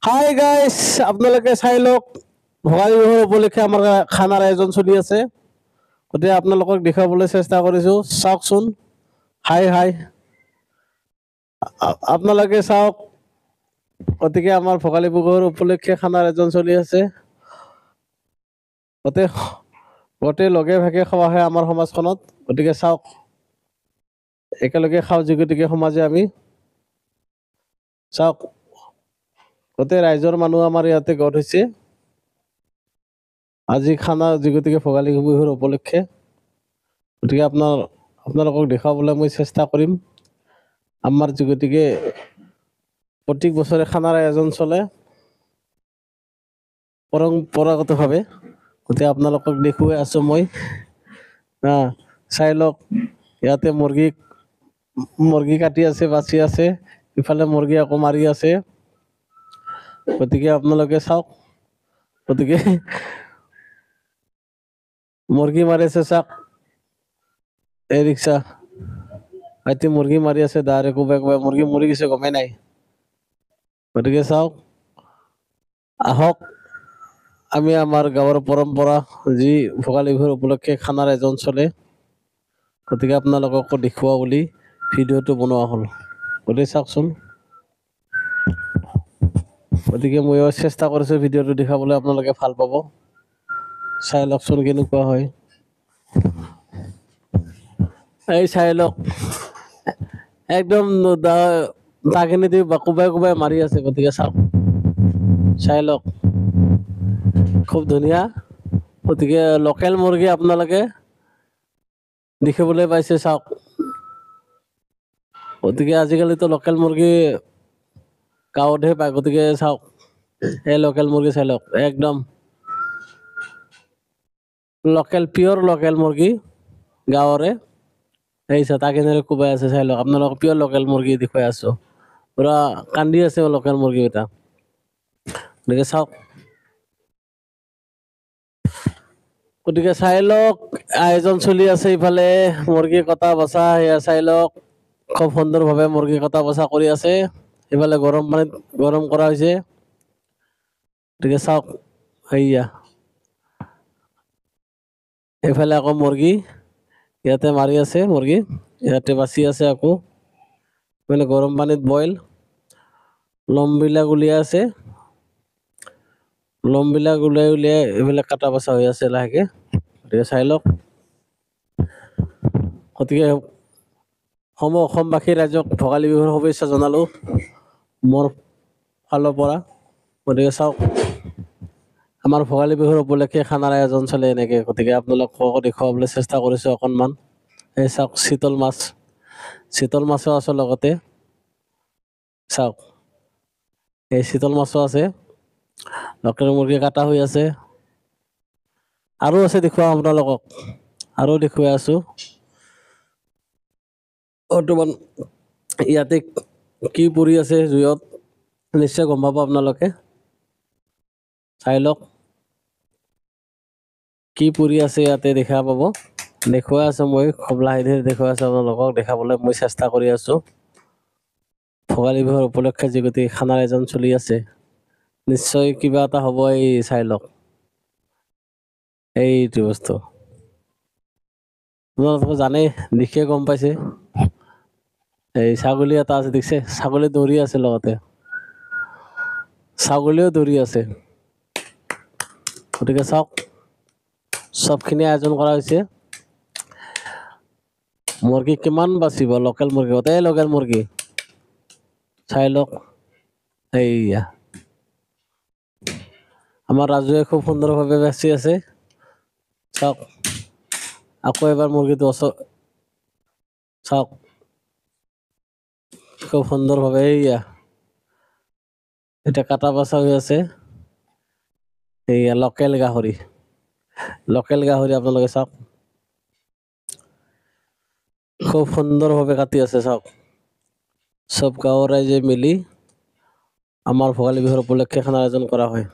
Hi guys, আপোনালোকে চাই লওক ভোগালী বিহুৰ উপলক্ষে আমাৰ খানাৰ আয়োজন চলি আছে। গতিকে আপোনালোকক দেখুৱাবলৈ চেষ্টা কৰিছো, চাওকচোন। হাই হাই, আপোনালোকে চাওক। গতিকে আমাৰ ভোগালী বিহুৰ উপলক্ষে খানাৰ আয়োজন চলি আছে। গোটেই গোটেই লগে ভাগে খোৱা হয় আমাৰ সমাজখনত। গতিকে চাওক, একেলগে খাওঁ গতিকে সমাজে আমি চাওক। গোটেই ৰাইজৰ মানুহ আমাৰ ইয়াতে গঢ় হৈছে আজি খানা গতিকে ভোগালী বিহুৰ উপলক্ষে। গতিকে আপোনালোকক দেখুৱাবলৈ মই চেষ্টা কৰিম। আমাৰ গতিকে প্ৰত্যেক বছৰে খানাৰ আয়োজন চলে পৰম্পৰাগতভাৱে। গতিকে আপোনালোকক দেখুৱাই আছো মই। চাই লওক, ইয়াতে মুৰ্গী কাটি আছে, বাচি আছে। ইফালে মুৰ্গী আকৌ মাৰি আছে। গতিকে আপোনালোকে চাওক। গতিকে মুৰ্গী মাৰি আছে, চাওক। এই ৰিক্সা ভাইটি মুৰ্গী মাৰি আছে, দাৰে কোবাই কোবাই মুৰ্গী মৰি গৈছে, গমেই নাই। গতিকে চাওক, আহক আমি আমাৰ গাঁৱৰ পৰম্পৰা যি ভোগালী বিহুৰ উপলক্ষে খানাৰ আয়োজন চলে। গতিকে আপোনালোককো দেখুওৱা বুলি ভিডিঅ'টো বনোৱা হ'ল। গতিকে চাওকচোন। গতিকে ময়ো চেষ্টা কৰিছো ভিডিঅ'টো দেখাবলৈ, আপোনালোকে ভাল পাব। চাই লওকচোন কেনেকুৱা হয়। এই চাই লওক, একদম দাখিনি দি কোবাই কোবাই মাৰি আছে। গতিকে চাওক, চাই লওক, খুব ধুনীয়া। গতিকে লোকেল মুৰ্গী আপোনালোকে দেখিবলৈ পাইছে, চাওক। গতিকে আজিকালিতো লোকেল মুৰ্গী গাঁৱতহে পায়। গতিকে চাওক, এই লোকেল মুৰ্গী চাই লওক, একদম পিয়ৰ লোকেল মুৰ্গী গাঁৱৰে। এই তাকিনেৰে কোবাই আছে, চাই লওক। আপোনালোকক পিয়ৰ লোকেল মুৰ্গী দেখুৱাই আছো। পুৰা কান্দি আছে লোকেল মুৰ্গী এটা। গতিকে চাওক। গতিকে চাই লওক, আয়োজন চলি আছে ইফালে মুৰ্গী কটা বচা। সেয়া চাই লওক, খুব সুন্দৰভাৱে মুৰ্গী কটা বচা কৰি আছে। ইফালে গৰম পানীত গৰম কৰা হৈছে। গতিকে চাওক, সেয়া এইফালে আকৌ মুৰ্গী ইয়াতে মাৰি আছে, মুৰ্গী ইয়াতে বাচি আছে। আকৌ মানে গৰম পানীত বইল লমবিলাক উলিয়াই আছে। লমবিলাক উলিয়াই এইবিলাক কটা বচা হৈ আছে লাহেকে। গতিকে চাই লওক। গতিকে অসমবাসী ৰাইজক ভোগালী বিহুৰ শুভেচ্ছা জনালো মোৰ ফালৰ পৰা। গতিকে চাওক, আমাৰ ভোগালী বিহুৰ উপলক্ষে খানাৰ আয়োজন চলে এনেকে। গতিকে আপোনালোকক দেখুৱাবলৈ চেষ্টা কৰিছো অকণমান। এই চাওক, চিতল মাছো আছে লগতে। চাওক, এই চিতল মাছো আছে। লোকেল মুৰ্গী কাটা হৈ আছে। আৰু আছে, দেখুৱাম আপোনালোকক। আৰু দেখুৱাই আছো। বৰ্তমান ইয়াতে কি পৰি আছে জুইত, নিশ্চয় গম পাব আপোনালোকে। চাই লওক, কি পৰি আছে ইয়াতে দেখা পাব। দেখুৱাই আছো মই, খুব লাহে ধীৰে দেখুৱাই আছো আপোনালোকক। দেখাবলৈ মই চেষ্টা কৰি আছো। ভোগালী বিহুৰ উপলক্ষে যি গতিকে খানাৰ আয়োজন চলি আছে, নিশ্চয় কিবা এটা হ'ব। এই চাই লওক, এইটো বস্তু আপোনালোকে জানেই, দেখিয়ে গম পাইছে। এই ছাগলী এটা আছে, দেখিছে? ছাগলী দৌৰি আছে, লগতে ছাগলীও দৌৰি আছে। গতিকে চাওক, চবখিনি আয়োজন কৰা হৈছে। মুৰ্গী কিমান বাচিব, লোকেল মুৰ্গী, গোটেই লোকেল মুৰ্গী। চাই লওক, এইয়া আমাৰ ৰাজুৱে খুব সুন্দৰভাৱে বাচি আছে। চাওক, আকৌ এবাৰ মুৰ্গীটো চাওক, খুব সুন্দৰভাৱে এইয়া এতিয়া কাটা বাচা হৈ আছে। এইয়া লোকেল গাহৰি আপোনালোকে চাওক, খুব সুন্দৰভাৱে কাটি আছে। চাওক, চব গাঁৱৰ ৰাইজে মিলি আমাৰ ভোগালী বিহুৰ উপলক্ষে খানাৰ আয়োজন কৰা হয়।